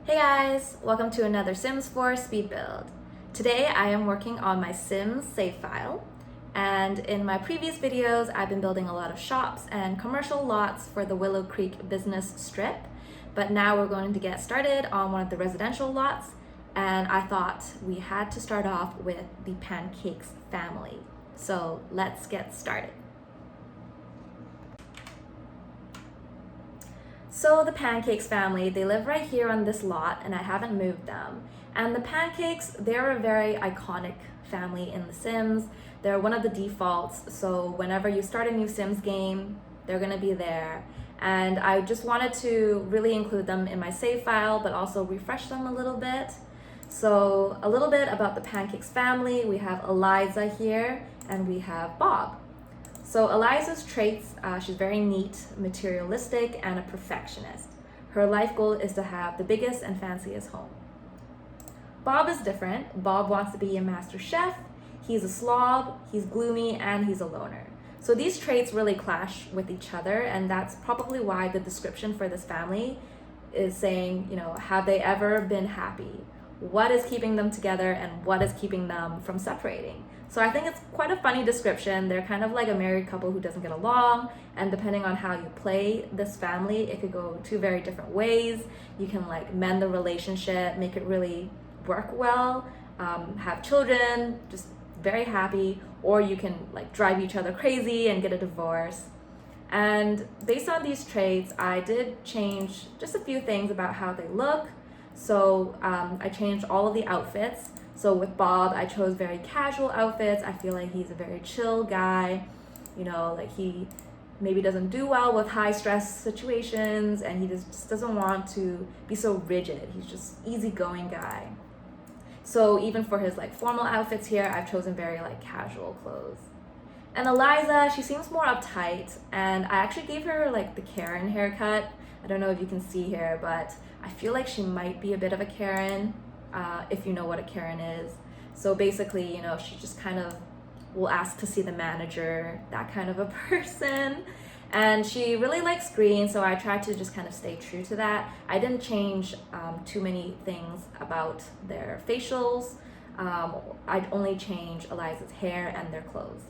Hey guys, welcome to another Sims 4 speed build. Today I am working on my Sims save file, and in my previous videos I've been building a lot of shops and commercial lots for the Willow Creek business strip, but now we're going to get started on one of the residential lots, and I thought we had to start off with the Pancakes family. So let's get started. So the Pancakes family, they live right here on this lot and I haven't moved them. And the Pancakes, they're a very iconic family in The Sims. They're one of the defaults, so whenever you start a new Sims game, they're gonna be there. And I just wanted to really include them in my save file, but also refresh them a little bit. So a little bit about the Pancakes family. We have Eliza here and we have Bob. So Eliza's traits, she's very neat, materialistic, and a perfectionist. Her life goal is to have the biggest and fanciest home. Bob is different. Bob wants to be a master chef, he's a slob, he's gloomy, and he's a loner. So these traits really clash with each other, and that's probably why the description for this family is saying, have they ever been happy? What is keeping them together and what is keeping them from separating? So I think it's quite a funny description. They're kind of like a married couple who doesn't get along, and depending on how you play this family, it could go two very different ways. You can mend the relationship, make it really work well, have children, just very happy, or you can drive each other crazy and get a divorce. And based on these traits, I did change just a few things about how they look. So I changed all of the outfits. So with Bob, I chose very casual outfits. I feel like he's a very chill guy. He maybe doesn't do well with high stress situations, and he just doesn't want to be so rigid. He's just easygoing guy. So even for his formal outfits here, I've chosen very casual clothes. And Eliza, she seems more uptight, and I actually gave her the Karen haircut. I don't know if you can see here, but I feel like she might be a bit of a Karen, if you know what a Karen is. So basically, she just kind of will ask to see the manager, that kind of a person. And she really likes green, so I tried to just kind of stay true to that. I didn't change too many things about their facials. I'd only change Eliza's hair and their clothes.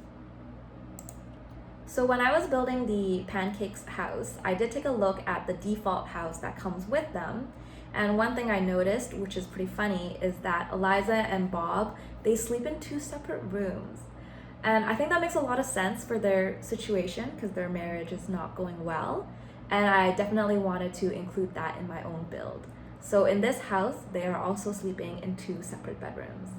So when I was building the Pancakes house, I did take a look at the default house that comes with them. And one thing I noticed, which is pretty funny, is that Eliza and Bob, they sleep in two separate rooms. And I think that makes a lot of sense for their situation because their marriage is not going well. And I definitely wanted to include that in my own build. So in this house, they are also sleeping in two separate bedrooms.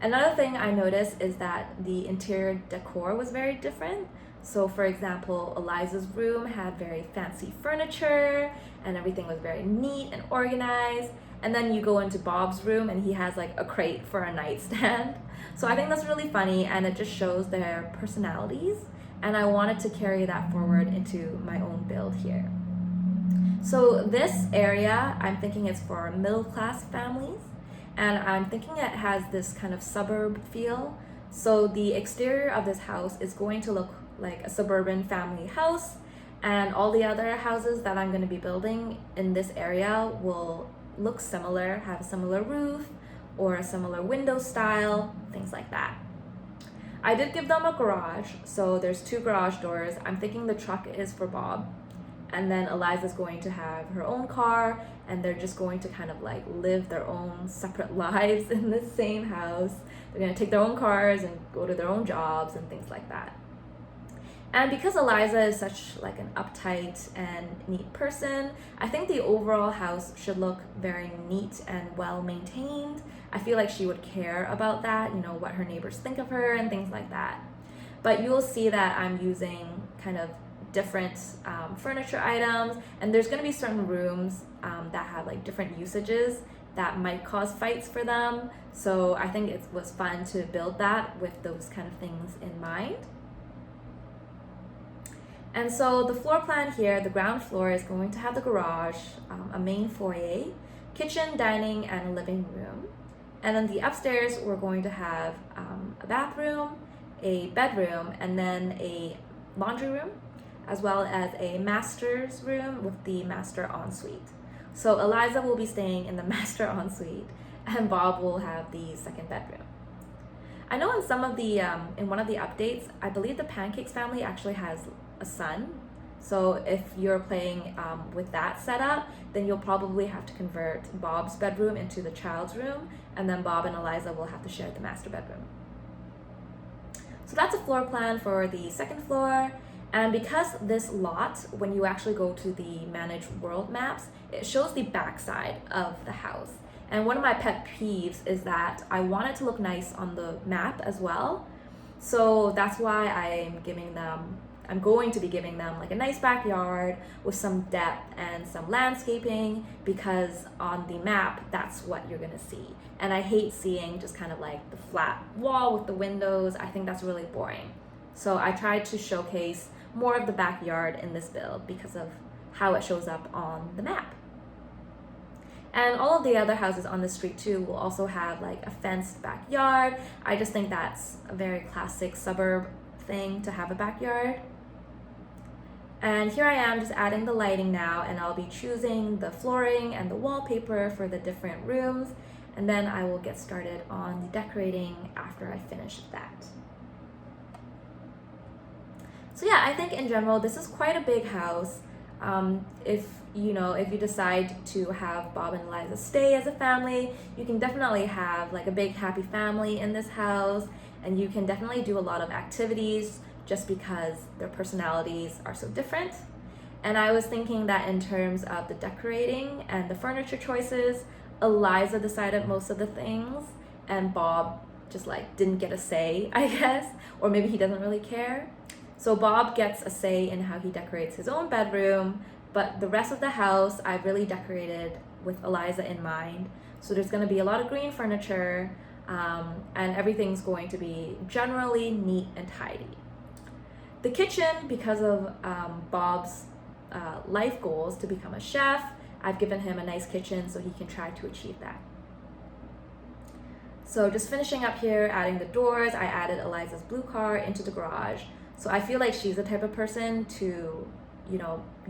Another thing I noticed is that the interior decor was very different. So for example, Eliza's room had very fancy furniture and everything was very neat and organized. And then you go into Bob's room and he has a crate for a nightstand. So I think that's really funny, and it just shows their personalities. And I wanted to carry that forward into my own build here. So this area, I'm thinking it's for middle-class families. And I'm thinking it has this kind of suburb feel. So the exterior of this house is going to look like a suburban family house, and all the other houses that I'm going to be building in this area will look similar, have a similar roof or a similar window style, things like that. I did give them a garage, so there's two garage doors. I'm thinking the truck is for Bob, and then Eliza's going to have her own car, and they're just going to kind of live their own separate lives in the same house. They're going to take their own cars and go to their own jobs and things like that. And because Eliza is such an uptight and neat person, I think the overall house should look very neat and well maintained. I feel like she would care about that, what her neighbors think of her and things like that. But you will see that I'm using kind of different furniture items, and there's going to be certain rooms that have different usages that might cause fights for them. So I think it was fun to build that with those kind of things in mind. And so the floor plan here, the ground floor is going to have the garage, a main foyer, kitchen, dining, and a living room. And then the upstairs, we're going to have a bathroom, a bedroom, and then a laundry room, as well as a master's room with the master ensuite. So Eliza will be staying in the master ensuite, and Bob will have the second bedroom. I know in some of the in one of the updates, I believe the Pancakes family actually has a son. So if you're playing with that setup, then you'll probably have to convert Bob's bedroom into the child's room, and then Bob and Eliza will have to share the master bedroom. So that's a floor plan for the second floor. And because this lot, when you actually go to the Manage World maps, it shows the backside of the house. And one of my pet peeves is that I want it to look nice on the map as well. So that's why I'm going to be giving them like a nice backyard with some depth and some landscaping, because on the map, that's what you're gonna see. And I hate seeing just kind of like the flat wall with the windows. I think that's really boring. So I tried to showcase more of the backyard in this build because of how it shows up on the map. And all of the other houses on the street too will also have like a fenced backyard. I just think that's a very classic suburb thing to have a backyard. And here I am just adding the lighting now, and I'll be choosing the flooring and the wallpaper for the different rooms, and then I will get started on the decorating after I finish that. So yeah, I think in general, this is quite a big house. If you decide to have Bob and Eliza stay as a family, you can definitely have like a big happy family in this house, and you can definitely do a lot of activities just because their personalities are so different. And I was thinking that in terms of the decorating and the furniture choices, Eliza decided most of the things, and Bob just like didn't get a say, I guess, or maybe he doesn't really care. So Bob gets a say in how he decorates his own bedroom, but the rest of the house I've really decorated with Eliza in mind. So there's going to be a lot of green furniture, and everything's going to be generally neat and tidy. The kitchen, because of Bob's life goals to become a chef, I've given him a nice kitchen so he can try to achieve that. So just finishing up here, adding the doors, I added Eliza's blue car into the garage. So I feel like she's the type of person to,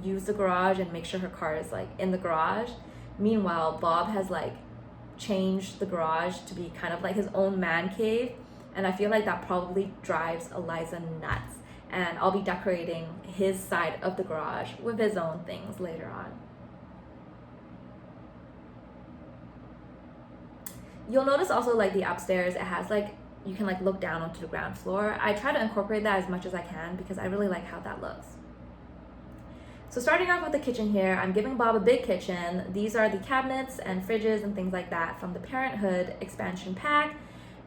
use the garage and make sure her car is like in the garage. Meanwhile, Bob has like changed the garage to be kind of like his own man cave. And I feel like that probably drives Eliza nuts. And I'll be decorating his side of the garage with his own things later on. You'll notice also like the upstairs, it has like, you can like look down onto the ground floor. I try to incorporate that as much as I can because I really like how that looks. So starting off with the kitchen here, I'm giving Bob a big kitchen. These are the cabinets and fridges and things like that from the Parenthood expansion pack.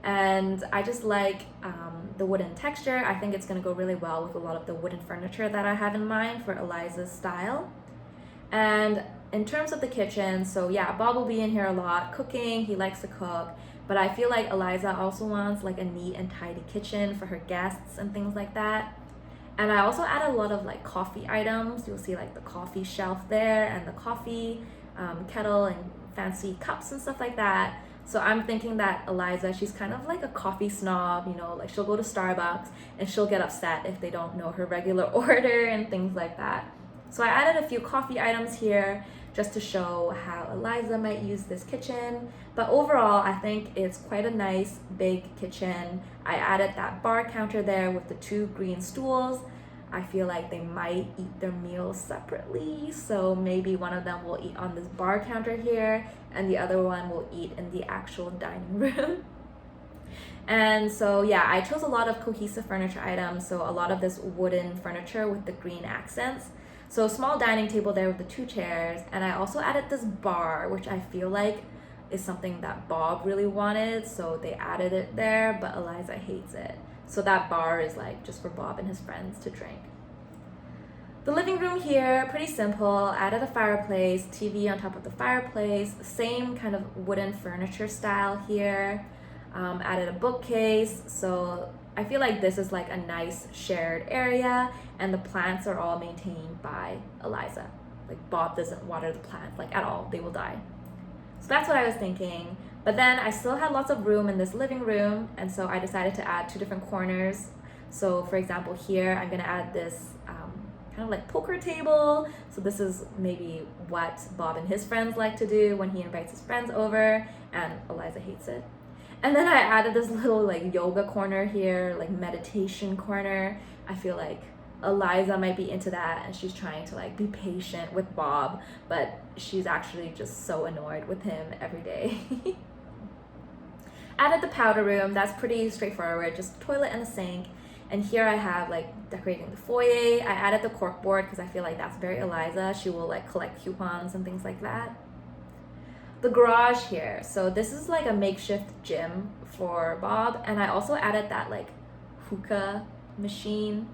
And I just like the wooden texture. I think it's gonna go really well with a lot of the wooden furniture that I have in mind for Eliza's style. And in terms of the kitchen, so yeah, Bob will be in here a lot cooking. He likes to cook. But I feel like Eliza also wants like a neat and tidy kitchen for her guests and things like that. And I also added a lot of like coffee items. You'll see like the coffee shelf there and the coffee kettle and fancy cups and stuff like that. So I'm thinking that Eliza, she's kind of like a coffee snob, like she'll go to Starbucks and she'll get upset if they don't know her regular order and things like that. So I added a few coffee items here just to show how Eliza might use this kitchen. But overall, I think it's quite a nice big kitchen. I added that bar counter there with the 2 green stools. I feel like they might eat their meals separately, so maybe one of them will eat on this bar counter here and the other one will eat in the actual dining room. And so yeah, I chose a lot of cohesive furniture items, so a lot of this wooden furniture with the green accents. So a small dining table there with the 2 chairs, and I also added this bar, which I feel like is something that Bob really wanted, so they added it there, but Eliza hates it. So that bar is like just for Bob and his friends to drink. The living room here, pretty simple. Added a fireplace, TV on top of the fireplace, same kind of wooden furniture style here. Added a bookcase, so I feel like this is like a nice shared area, and the plants are all maintained by Eliza. Like Bob doesn't water the plants like at all, they will die. So that's what I was thinking. But then I still had lots of room in this living room, and so I decided to add 2 different corners. So for example here, I'm gonna add this kind of like poker table. So this is maybe what Bob and his friends like to do when he invites his friends over, and Eliza hates it. And then I added this little like yoga corner here, like meditation corner. I feel like Eliza might be into that, and she's trying to like be patient with Bob, but she's actually just so annoyed with him every day. Added the powder room. That's pretty straightforward, just toilet and a sink. And here I have like decorating the foyer. I added the corkboard because I feel like that's very Eliza. She will like collect coupons and things like that. The garage here. So this is like a makeshift gym for Bob, and I also added that like hookah machine,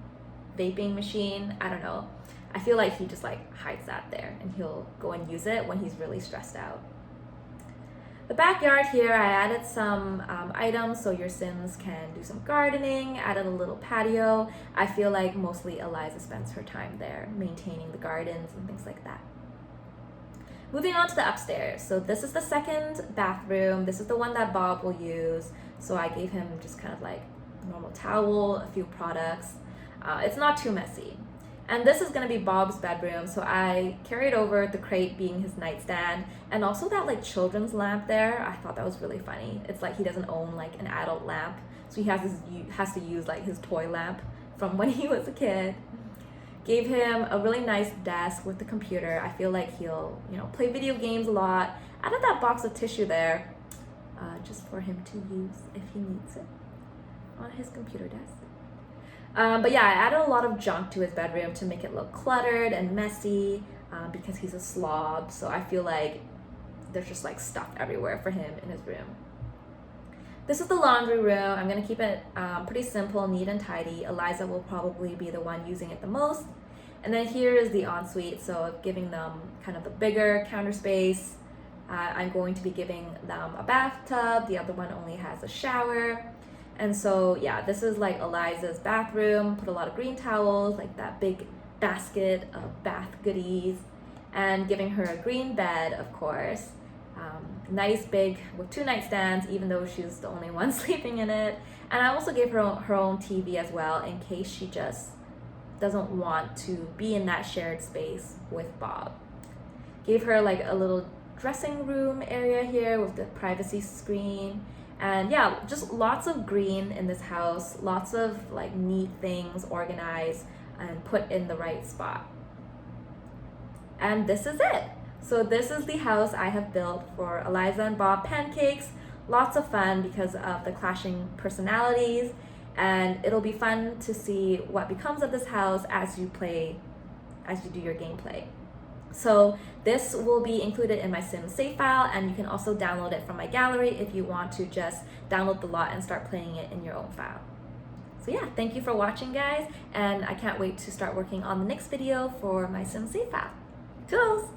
vaping machine. I don't know. I feel like he just like hides that there, and he'll go and use it when he's really stressed out. The backyard here, I added some items so your Sims can do some gardening, added a little patio. I feel like mostly Eliza spends her time there, maintaining the gardens and things like that. Moving on to the upstairs. So this is the second bathroom. This is the one that Bob will use. So I gave him just kind of like a normal towel, a few products. It's not too messy. And this is gonna be Bob's bedroom, so I carried over the crate being his nightstand, and also that like children's lamp there. I thought that was really funny. It's like he doesn't own like an adult lamp, so he has to use like his toy lamp from when he was a kid. Gave him a really nice desk with the computer. I feel like he'll, play video games a lot. Added that box of tissue there, just for him to use if he needs it on his computer desk. But yeah, I added a lot of junk to his bedroom to make it look cluttered and messy, because he's a slob. So I feel like there's just like stuff everywhere for him in his room. This is the laundry room. I'm gonna keep it pretty simple, neat and tidy. Eliza will probably be the one using it the most. And then here is the ensuite, so giving them kind of the bigger counter space. I'm going to be giving them a bathtub. The other one only has a shower. And so yeah, this is like Eliza's bathroom. Put a lot of green towels, like that big basket of bath goodies, and giving her a green bed, of course. Nice big with 2 nightstands, even though she's the only one sleeping in it. And I also gave her own TV as well, in case she just doesn't want to be in that shared space with Bob. Gave her like a little dressing room area here with the privacy screen. And yeah, just lots of green in this house, lots of like neat things organized and put in the right spot. And this is it. So this is the house I have built for Eliza and Bob Pancakes. Lots of fun because of the clashing personalities, and it'll be fun to see what becomes of this house as you do your gameplay. So this will be included in my Sims save file, and you can also download it from my gallery if you want to just download the lot and start playing it in your own file. So yeah, thank you for watching, guys, and I can't wait to start working on the next video for my Sims save file. Toodles!